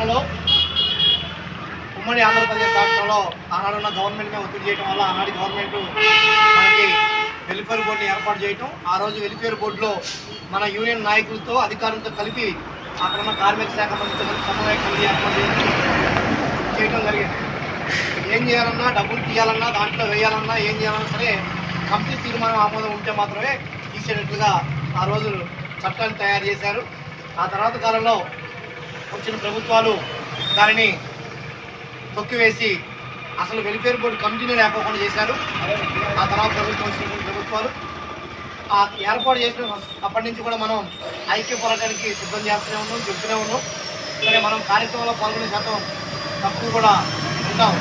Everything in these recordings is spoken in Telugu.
కాలంలో ఉమ్మడి ఆంధ్రప్రదేశ్ రాష్ట్రంలో ఆనాడున్న గవర్నమెంట్ మీద ఒత్తిడి చేయడం వల్ల ఆనాటి గవర్నమెంట్ మనకి వెల్ఫేర్ బోర్డుని ఏర్పాటు చేయటం, ఆ రోజు వెల్ఫేర్ బోర్డులో మన యూనియన్ నాయకులతో అధికారులతో కలిపి అక్కడున్న కార్మిక శాఖ మంత్రితో కలిపి సమన్వయ కమిటీ ఏర్పాటు చేయడం జరిగింది. ఏం చేయాలన్నా, డబ్బులు తీయాలన్నా, దాంట్లో వేయాలన్నా, ఏం చేయాలన్నా సరే కమిటీ తీర్మానం ఆమోదం ఉంటే మాత్రమే తీసేటట్లుగా ఆ రోజు చట్టాన్ని తయారు చేశారు. ఆ తర్వాత కాలంలో వచ్చిన ప్రభుత్వాలు దానిని తొక్కివేసి అసలు వెల్ఫేర్ బోర్డు కమిటీని లేకపోకుండా చేశారు. ఆ తర్వాత ప్రభుత్వాలు ఆ ఏర్పాటు చేసిన అప్పటి నుంచి కూడా మనం ఐక్య పోరాటానికి సిద్ధం చేస్తూనే ఉన్నాం, చెప్తూనే ఉన్నాం. సరే మనం కార్యక్రమంలో పాల్గొనే శాతం తక్కువ కూడా ఉంటాం.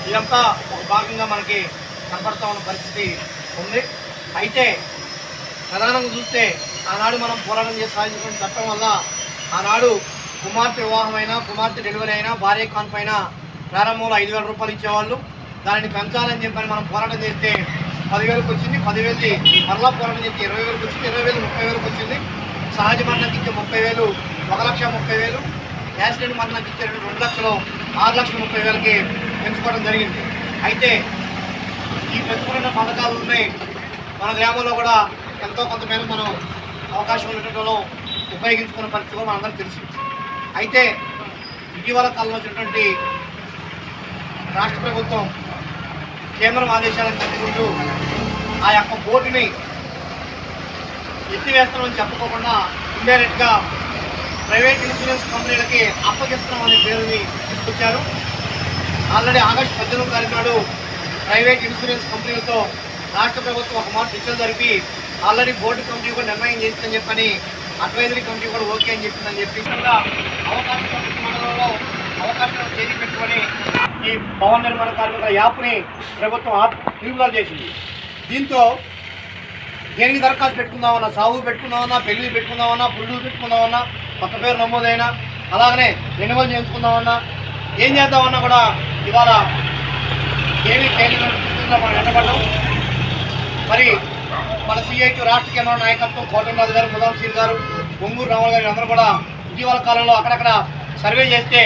ఇదంతా ఒక భాగంగా మనకి కనపడతా ఉన్న పరిస్థితి ఉంది. అయితే ప్రధానంగా చూస్తే ఆనాడు మనం పోరాటం చేసి సాధించిన చట్టం వల్ల ఆనాడు కుమార్తె వివాహం అయినా, కుమార్తె డెలివరీ అయినా, భార్య కాన్పు అయినా ప్రారంభంలో 5,000 రూపాయలు ఇచ్చేవాళ్ళు. దానిని పెంచాలని చెప్పని మనం పోరాటం చేస్తే 10,000కి వచ్చింది. 10,000 మరలా పోరాటం చేస్తే 20,000కి వచ్చింది. 20,000 30,000కి వచ్చింది. సహజ మరణానికి ఇచ్చే 30,000 1,30,000, యాక్సిడెంట్ మరణానికి ఇచ్చే 2 లక్షలు 6,30,000కి పెంచుకోవడం జరిగింది. అయితే ఈ పెంచుకున్న పథకాలు ఉన్నాయి. మన గ్రామంలో కూడా ఎంతో కొంతమేర మనం అవకాశం ఉండటంలో ఉపయోగించుకున్న పరిస్థితులు మనందరికీ తెలుసు. అయితే ఇటీవల కాలంలో వచ్చినటువంటి రాష్ట్ర ప్రభుత్వం కేంద్రం ఆదేశాలను తట్టుకుంటూ ఆ యొక్క బోర్డుని ఎత్తివేస్తామని చెప్పుకోకుండా ఇండైరెక్ట్గా ప్రైవేట్ ఇన్సూరెన్స్ కంపెనీలకి అప్పగిస్తున్నాం అనే పేరుని తీసుకొచ్చారు. ఆల్రెడీ ఆగస్టు 18వ తారీఖు నాడు ప్రైవేట్ ఇన్సూరెన్స్ కంపెనీలతో రాష్ట్ర ప్రభుత్వం ఒక మాట చర్చలు జరిపి ఆల్రెడీ బోర్డు కమిటీ కూడా నిర్ణయం చేసిందని చెప్పని అడ్వైజరీ కమిటీ కూడా ఓకే అని చెప్పిందని చెప్పి అవకాశం చేసి పెట్టుకొని ఈ భవన నిర్మాణ కార్మికుల యాప్ని ప్రభుత్వం విడుదల చేసింది. దీంతో దేనికి దరఖాస్తు పెట్టుకుందామన్నా, సాగు పెట్టుకుందామన్నా, పెళ్లి పెట్టుకుందామన్నా, పుల్లు పెట్టుకుందామన్నా, కొత్త పేరు నమోదైనా, అలాగనే రెన్యువల్ చేయించుకుందామన్నా, ఏం చేద్దామన్నా కూడా ఇవాళ ఏమీ కేంద్రంలో మనం వెంటబడ్డాం. మరి మన సిఐటి రాష్ట్ర కేంద్ర నాయకత్వం కోటంరాజు గారు, ముదాంశీర్ గారు, బొంగూరు రామల్ గారు అందరూ కూడా ఇటీవల కాలంలో అక్కడక్కడ సర్వే చేస్తే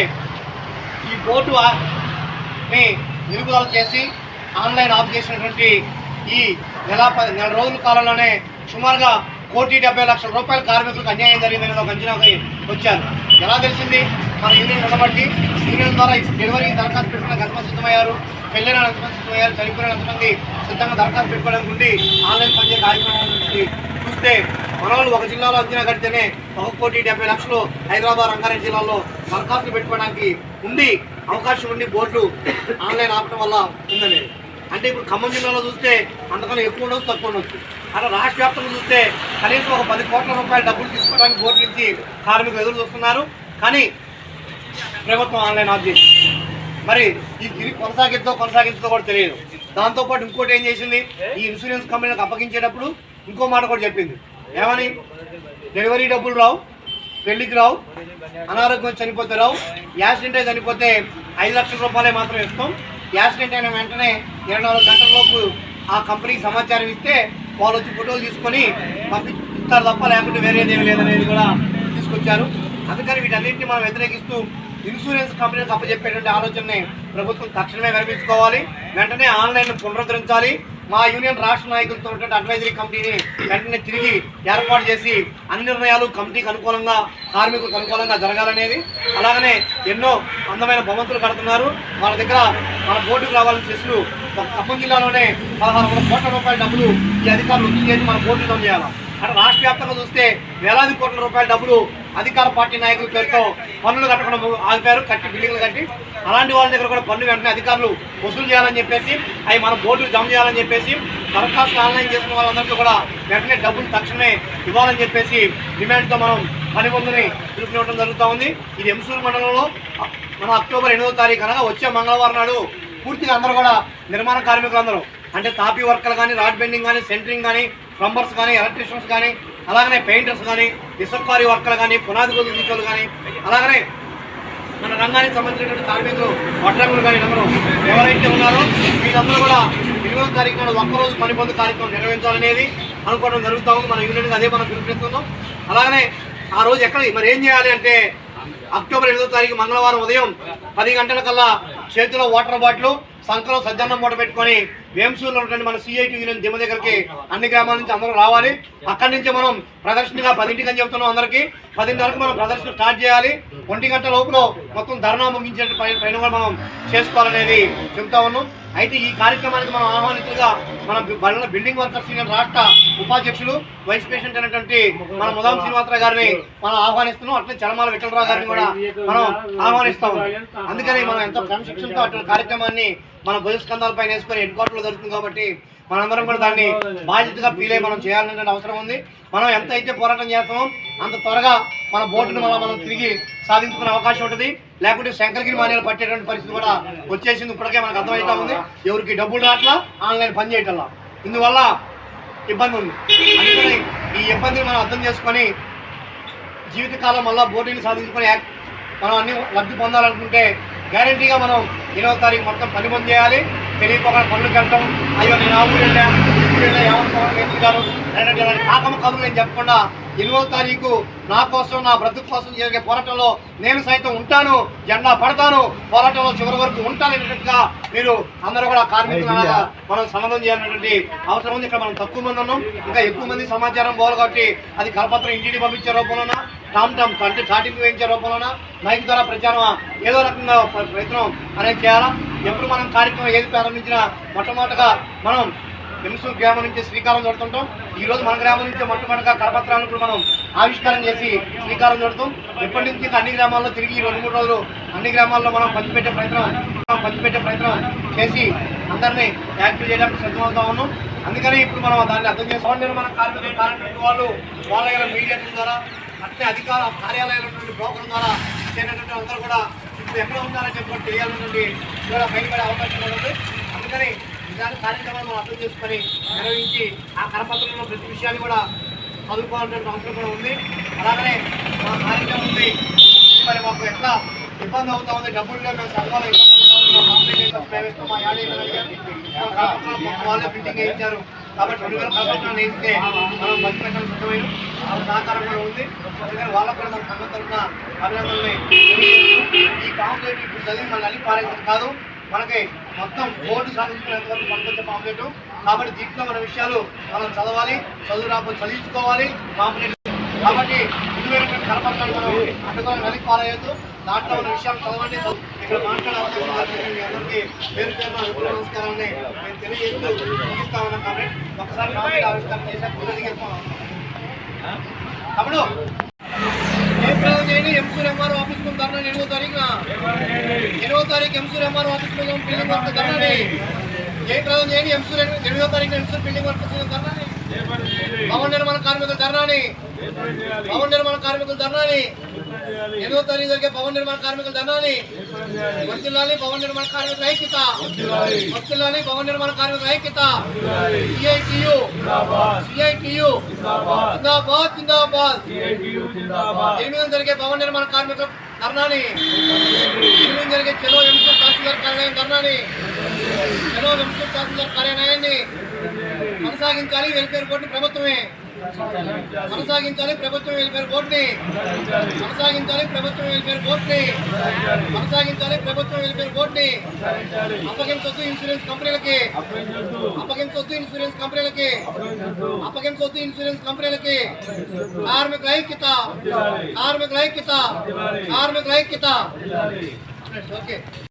ఈ బోర్డుని నిలుపుదల చేసి ఆన్లైన్ ఆఫ్ చేసినటువంటి ఈ నెల రోజుల కాలంలోనే సుమారుగా 1,70,00,000 కార్మికులకు అన్యాయం జరిగిందని ఒక అంచనాకి వచ్చారు. ఎలా తెలిసింది? మన యూనియన్ ఉండబట్టి యూనియన్ ద్వారా డెలివరీ దరఖాస్తు పెట్టుకున్న గతమంది సిద్ధమయ్యారు, పెళ్ళైన ఎంతమంది సిద్ధమయ్యారు, చనిపోయిన ఎంతమంది సిద్ధంగా దరఖాస్తు పెట్టుకోవడానికి ఉండి ఆన్లైన్ పనిచేసే కార్యక్రమం చూస్తే మన వాళ్ళు ఒక జిల్లాలో అంచనా కడితేనే 1,70,00,000 హైదరాబాద్, రంగారెడ్డి జిల్లాలో దరఖాస్తులు పెట్టుకోవడానికి ఉండి అవకాశం ఉండి బోర్డు ఆన్లైన్ ఆపడం వల్ల ఉందని. అంటే ఇప్పుడు ఖమ్మం జిల్లాలో చూస్తే అంతకన్నా ఎక్కువ ఉండొచ్చు, తక్కువ ఉండొచ్చు. అలా రాష్ట్ర వ్యాప్తంగా చూస్తే కనీసం ఒక 10 కోట్ల రూపాయలు డబ్బులు తీసుకోవడానికి బోర్డు నుంచి కార్మికులు ఎదురు చూస్తున్నారు. కానీ ప్రభుత్వం ఆన్లైన్ ఆఫ్ చేసి మరి ఈ తిరిగి కొనసాగించదో కూడా తెలియదు. దాంతోపాటు ఇంకోటి ఏం చేసింది, ఈ ఇన్సూరెన్స్ కంపెనీలకు అప్పగించేటప్పుడు ఇంకో మాట కూడా చెప్పింది. ఏమని? డెలివరీ డబ్బులు రావు, పెళ్లికి రావు, అనారోగ్యం చనిపోతే రావు, యాక్సిడెంట్ అయి చనిపోతే 5 లక్షల రూపాయలే మాత్రం ఇస్తాం. యాక్సిడెంట్ అయిన వెంటనే 24 గంటలలోపు ఆ కంపెనీకి సమాచారం ఇస్తే వాళ్ళు వచ్చి ఫోటోలు తీసుకొని పంపిస్తారు తప్ప లేకుంటే వేరేదేమీ లేదనేది కూడా తీసుకొచ్చారు. అందుకని వీటన్నింటినీ మనం వ్యతిరేకిస్తూ ఇన్సూరెన్స్ కంపెనీలకు అప్పచెప్పేటువంటి ఆలోచనని ప్రభుత్వం తక్షణమే విరమించుకోవాలి. వెంటనే ఆన్లైన్ పునరుద్ధరించాలి. మా యూనియన్ రాష్ట్ర నాయకులతో ఉన్నటువంటి అడ్వైజరీ కమిటీని వెంటనే తిరిగి ఏర్పాటు చేసి అన్ని నిర్ణయాలు కమిటీకి అనుకూలంగా, కార్మికులకు అనుకూలంగా జరగాలనేది. అలాగనే ఎన్నో అందమైన భవంతులు కడుతున్నారు. వాళ్ళ దగ్గర మన బోర్డుకు రావాలని చేస్తూ ఖమ్మం జిల్లాలోనే 16 కోట్ల రూపాయల డబ్బులు ఈ అధికారులు వసూలు చేసి మన బోర్డు జమ చేయాలి. అంటే రాష్ట్ర వ్యాప్తంగా చూస్తే వేలాది కోట్ల రూపాయల డబ్బులు అధికార పార్టీ నాయకుల పేరుతో పన్నులు కట్టకుండా ఆగిపోయారు, కట్టి బిల్డింగ్లు కట్టి. అలాంటి వాళ్ళ దగ్గర కూడా పన్ను వెంటనే అధికారులు వసూలు చేయాలని చెప్పేసి, అవి మన బోర్డులు జమ చేయాలని చెప్పేసి, దరఖాస్తు ఆన్లైన్ చేసుకున్న వాళ్ళందరికీ కూడా వెంటనే డబ్బులు తక్షణమే ఇవ్వాలని చెప్పేసి డిమాండ్తో మనం పనిబంధుని పిలుపునివ్వడం జరుగుతూ ఉంది. ఇది ఎంసూరు మండలంలో మన అక్టోబర్ 8వ తారీఖు అనగా వచ్చే మంగళవారం నాడు పూర్తిగా అందరూ కూడా నిర్మాణ కార్మికులందరూ అంటే తాపీ వర్కర్లు కానీ, రాడ్ బెండింగ్ కానీ, సెంటరింగ్ కానీ, ప్లంబర్స్ కానీ, ఎలక్ట్రీషియన్స్ కానీ, అలాగనే పెయింటర్స్ కానీ, ఇసుక్వారీ వర్కర్లు కానీ, పునాది గోధుమ తీసుకోలు కానీ, అలాగనే మన రంగానికి సంబంధించినటువంటి కార్మికులు వడ్రంగులు కానీ అందరూ ఎవరైతే ఉన్నారో వీళ్ళందరూ కూడా 8వ తారీఖు నాడు ఒక్కరోజు పనిబంధు కార్యక్రమం నిర్వహించాలనేది అనుకోవడం జరుగుతూ ఉంది. మన యూనియన్కి అదే మనం పిలుపునిస్తున్నాం. అలాగనే ఆ రోజు ఎక్కడ మరి ఏం చేయాలి అంటే అక్టోబర్ 8వ తారీఖు మంగళవారం ఉదయం 10 గంటల కల్లా చేతిలో వాటర్ బాటిల్ సంకలో సజ్జన్నం మూట పెట్టుకొని వేంసూరులో ఉన్నటువంటి మన సిఐటి యూనియన్ దిమ్మ దగ్గరికి అన్ని గ్రామాల నుంచి అందరూ రావాలి. అక్కడి నుంచి మనం ప్రదర్శనగా 10ంటికి అని చెప్తున్నాం అందరికీ. 10 వరకు మనం ప్రదర్శన స్టార్ట్ చేయాలి. 1 గంట లోపల మొత్తం ధర్నా ముగించే పైన కూడా మనం చేసుకోవాలనేది చెప్తా ఉన్నాం. అయితే ఈ కార్యక్రమానికి మనం ఆహ్వానితులుగా మన బిల్డింగ్ వర్కర్స్ యూనియన్ రాష్ట్ర ఉపాధ్యక్షులు వైస్ ప్రెసిడెంట్ అయినటువంటి మన ముదాం శ్రీనివాసరావు గారిని మనం ఆహ్వానిస్తున్నాం. అట్లే చలమాల విఠలరావు గారిని కూడా మనం ఆహ్వానిస్తాం. అందుకని మనం ఎంతో క్రమశిక్షణతో అటువంటి కార్యక్రమాన్ని మన భుజస్కంధాలపైన వేసుకొని హెడ్ క్వార్టర్లో జరుగుతుంది కాబట్టి మనందరం కూడా దాన్ని బాధ్యతగా ఫీల్ అయ్యి మనం చేయాలనే అవసరం ఉంది. మనం ఎంత అయితే పోరాటం చేస్తామో అంత త్వరగా మన బోర్డును మనం తిరిగి సాధించుకునే అవకాశం ఉంటుంది. లేకుంటే శంకరగిరి మానేలు పట్టేటువంటి పరిస్థితి కూడా వచ్చేసింది. ఇప్పటికే మనకు అర్థమవుతా ఉంది. ఎవరికి డబ్బులు రాట్లా, ఆన్లైన్ పని చేయటంలా, ఇందువల్ల ఇబ్బంది ఉంది. అందుకని ఈ ఇబ్బందిని మనం అర్థం చేసుకొని జీవితకాలం మళ్ళీ బోర్డుని సాధించుకొని మనం అన్ని లబ్ధి పొందాలనుకుంటే గ్యారంటీగా మనం 20వ తారీఖు మొత్తం పని బంద్ చేయాలి. తెలియకుండా పనులకు వెళ్ళటం, అయ్యో నేను ఆ ఊరు వెళ్ళా గారు అలాంటి కాకమ్మ కబుర్లు నేను చెప్పకుండా 8వ తారీఖు నా కోసం, నా బ్రతుకు కోసం జరిగే పోరాటంలో నేను సైతం ఉంటాను, జెండా పడతాను, పోరాటంలో చివరి వరకు ఉంటాననేటట్టుగా మీరు అందరూ కూడా కార్మికులుగా మనం సన్నద్ధం చేయాలనేటువంటి అవసరం ఉంది. ఇక్కడ మనం తక్కువ మంది ఉన్నాం, ఇంకా ఎక్కువ మంది సమాచారం పోవాలి కాబట్టి అది కరపత్రం ఇంటికి పంపించే రూపంలోనా, టామ్ అంటే చాటింగ్ వేయించే రూపంలోనా, మైక్ ద్వారా ప్రచారం ఏదో రకంగా ప్రయత్నం అనేది చేయాలా. ఎప్పుడు మనం కార్యక్రమం ఏది ప్రారంభించినా మొట్టమొదటిగా మనం ఎంసూరు గ్రామం నుంచి శ్రీకారం చుడుతుంటాం. ఈరోజు మన గ్రామం నుంచి మొట్టమొదటిగా కరపత్రాలను కూడా మనం ఆవిష్కారం చేసి శ్రీకారం చుడతాం. ఇప్పటి నుంచి అన్ని గ్రామాల్లో తిరిగి 2-3 రోజులు అన్ని గ్రామాల్లో మనం పంచిపెట్టే ప్రయత్నం చేసి అందరినీ యాక్టివ్ చేయడానికి సిద్ధమవుతా ఉన్నాం. అందుకని ఇప్పుడు మనం దాన్ని అర్థం చేసుకోవాలి. మన కార్మికులు వాళ్ళు వాళ్ళ దగ్గర మీడియా ద్వారా అట్లే అధికార కార్యాలయాలైనటువంటి బ్రోకర్ ద్వారా చేయనటువంటి అందరూ కూడా ఇప్పుడు ఎక్కడ ఉన్నారని చెప్పి తెలియాలన్నటువంటి కూడా బయటపడే అవకాశం ఉంటుంది. అందుకని ఇలాంటి కార్యక్రమాలు మనం అర్థం చేసుకొని నిర్వహించి ఆ కరపత్రంలో ప్రతి విషయాన్ని కూడా చదువుకోవాల్సిన అవసరం కూడా ఉంది. అలాగనే మా కార్యక్రమం ఉంది. మరి మాకు ఎట్లా ఇబ్బంది అవుతా ఉంది, డబ్బులుగా మేము సంఘాలు ఇబ్బంది అవుతా ఉంది, మా యాడ్ వాళ్ళే ప్రింటింగ్ వేయించారు కాబట్టి 2000 కరపత్రాలు వేస్తే మనం బస్సు పెట్టడం సిద్ధమైన సహకారం కూడా ఉంది. అందుకని వాళ్ళకు కూడా మన సంఘం తరఫున అభినందనలు. ఈ పాంప్లెట్ ఇప్పుడు చదివి మళ్ళీ అన్ని పారేయడం కాదు, మనకి మొత్తం బోర్డు సాధించుకునేంత వరకు పనికొచ్చే పాంప్లెట్ కాబట్టి దీంట్లో మన విషయాలు మనం చదవాలి, చదువు రాకపోతే చదివించుకోవాలి పాంప్లెట్ కాబట్టి విలువైనటువంటి కరపత్రాలు మనం అడ్డుకొని నలికి పారేయద్దు. దాంట్లో మన విషయాలు చదవండి. ఇక్కడ మాట్లాడే అవకాశం మీ అందరికీ పేరు పేరున నమస్కారాన్ని నేను తెలియజేస్తూ ముగిస్తా ఉన్నాను. కాబట్టి ఒకసారి పాంప్లెట్ ఆవిష్కరణ చేశాక తమ్ముడు జయప్రదం చేయండి. ఎంసూర్ ఎంఆర్ఓ ఆఫీస్ ముందు ధర్నా 8వ తారీఖు ఎంసూర్ ఎంఆర్ఓ ఆఫీస్ ముందు బిల్డింగ్ వర్క్ ధర్నాని జయప్రదం చేయండి. 8వ తారీఖు ఎంసూర్ బిల్డింగ్ వర్క్ ధర్నాని, భవన నిర్మాణ కార్మికుల ధర్నాని, 8వ తారీఖు జరిగే భవన నిర్మాణ కార్మికుల ధర్నాని వర్తిల్లాలి. భవన నిర్మాణ కార్మికుల ఐక్యత వర్తిల్లాలి. భవన నిర్మాణ కార్మికుల ఐక్యత. సిఐటియు జిందాబాద్. 8వ జరిగే భవన నిర్మాణ కార్మికుల ధర్నాని, 8వ జరిగే చెలో ఎంసూర్ తహసీల్దార్ కార్యాలయం ధర్నాని, చెలో ఎంసూర్ తహసీల్దార్ కార్యాలయాన్ని కొనసాగించాలి. వెల్ఫేర్ బోర్డుని ప్రభుత్వమే కొనసాగించాలి. ప్రభుత్వం వెల్ఫేర్ బోర్డుని కొనసాగించాలి. ప్రభుత్వం వెల్ఫేర్ బోర్డుని కొనసాగించాలి. ప్రభుత్వం వెల్ఫేర్ బోర్డుని అప్పగించొద్దు ఇన్సూరెన్స్ కంపెనీలకి, అప్పగించొద్దు ఇన్సూరెన్స్ కంపెనీలకి, అప్పగించొద్దు ఇన్సూరెన్స్ కంపెనీలకి. కార్మికుల ఐక్యత, కార్మికుల ఐక్యత, కార్మికుల ఐక్యత. ఓకే.